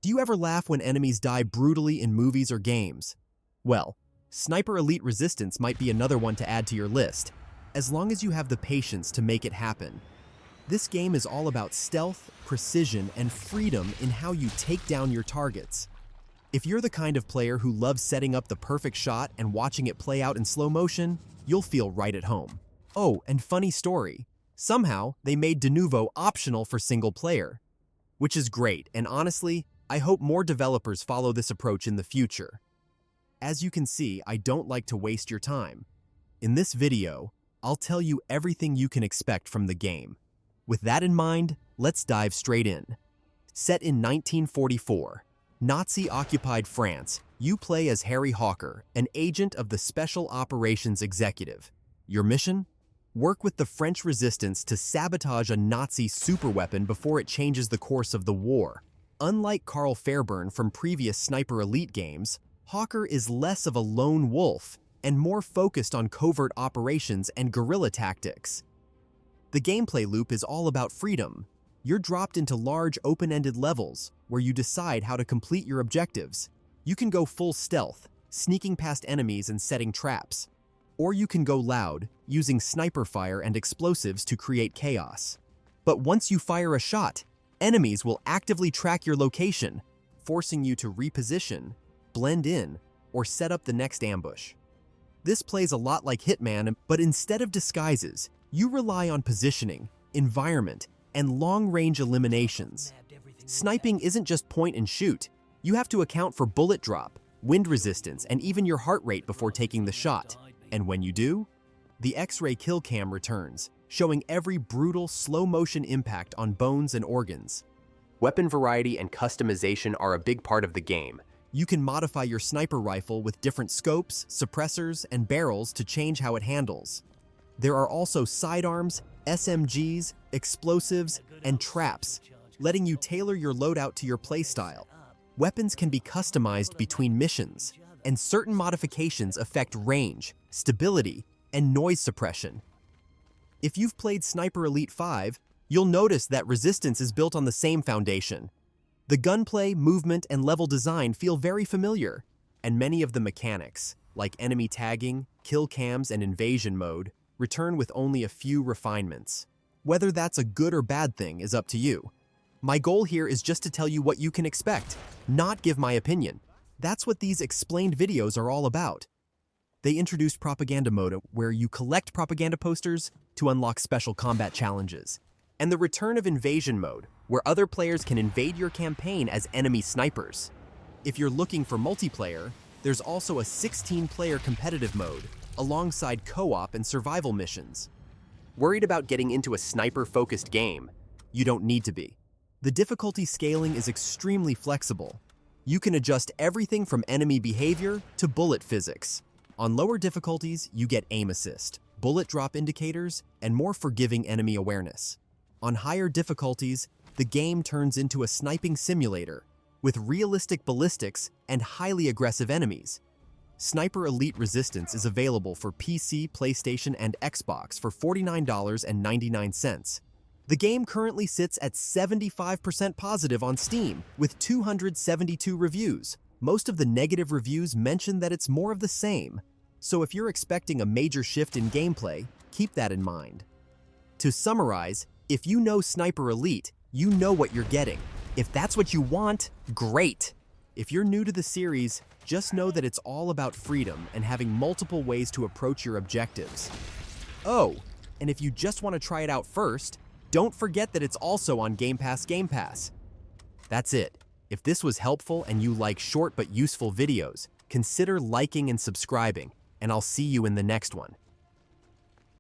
Do you ever laugh when enemies die brutally in movies or games? Well, Sniper Elite Resistance might be another one to add to your list, as long as you have the patience to make it happen. This game is all about stealth, precision, and freedom in how you take down your targets. If you're the kind of player who loves setting up the perfect shot and watching it play out in slow motion, you'll feel right at home. Oh, and funny story. Somehow, they made de novo optional for single player, which is great, and honestly, I hope more developers follow this approach in the future. As you can see, I don't like to waste your time. In this video, I'll tell you everything you can expect from the game. With that in mind, let's dive straight in. Set in 1944, Nazi-occupied France, you play as Harry Hawker, an agent of the Special Operations Executive. Your mission? Work with the French resistance to sabotage a Nazi superweapon before it changes the course of the war. Unlike Carl Fairburn from previous Sniper Elite games, Hawker is less of a lone wolf and more focused on covert operations and guerrilla tactics. The gameplay loop is all about freedom. You're dropped into large open-ended levels where you decide how to complete your objectives. You can go full stealth, sneaking past enemies and setting traps. Or you can go loud, using sniper fire and explosives to create chaos. But once you fire a shot, enemies will actively track your location, forcing you to reposition, blend in, or set up the next ambush. This plays a lot like Hitman, but instead of disguises, you rely on positioning, environment, and long-range eliminations. Sniping isn't just point and shoot. You have to account for bullet drop, wind resistance, and even your heart rate before taking the shot. And when you do, the X-ray kill cam returns, showing every brutal, slow-motion impact on bones and organs. Weapon variety and customization are a big part of the game. You can modify your sniper rifle with different scopes, suppressors, and barrels to change how it handles. There are also sidearms, SMGs, explosives, and traps, letting you tailor your loadout to your playstyle. Weapons can be customized between missions, and certain modifications affect range, stability, and noise suppression. If you've played Sniper Elite 5, you'll notice that Resistance is built on the same foundation. The gunplay, movement, and level design feel very familiar, and many of the mechanics, like enemy tagging, kill cams, and invasion mode, return with only a few refinements. Whether that's a good or bad thing is up to you. My goal here is just to tell you what you can expect, not give my opinion. That's what these explained videos are all about. They introduced propaganda mode where you collect propaganda posters to unlock special combat challenges, and the return of invasion mode where other players can invade your campaign as enemy snipers. If you're looking for multiplayer, there's also a 16-player competitive mode alongside co-op and survival missions. Worried about getting into a sniper-focused game? You don't need to be. The difficulty scaling is extremely flexible. You can adjust everything from enemy behavior to bullet physics. On lower difficulties, you get aim assist, bullet drop indicators, and more forgiving enemy awareness. On higher difficulties, the game turns into a sniping simulator with realistic ballistics and highly aggressive enemies. Sniper Elite Resistance is available for PC, PlayStation, and Xbox for $49.99. The game currently sits at 75% positive on Steam, with 272 reviews. Most of the negative reviews mention that it's more of the same. So if you're expecting a major shift in gameplay, keep that in mind. To summarize, if you know Sniper Elite, you know what you're getting. If that's what you want, great! If you're new to the series, just know that it's all about freedom and having multiple ways to approach your objectives. Oh, and if you just want to try it out first, don't forget that it's also on Game Pass. That's it. If this was helpful and you like short but useful videos, consider liking and subscribing, and I'll see you in the next one.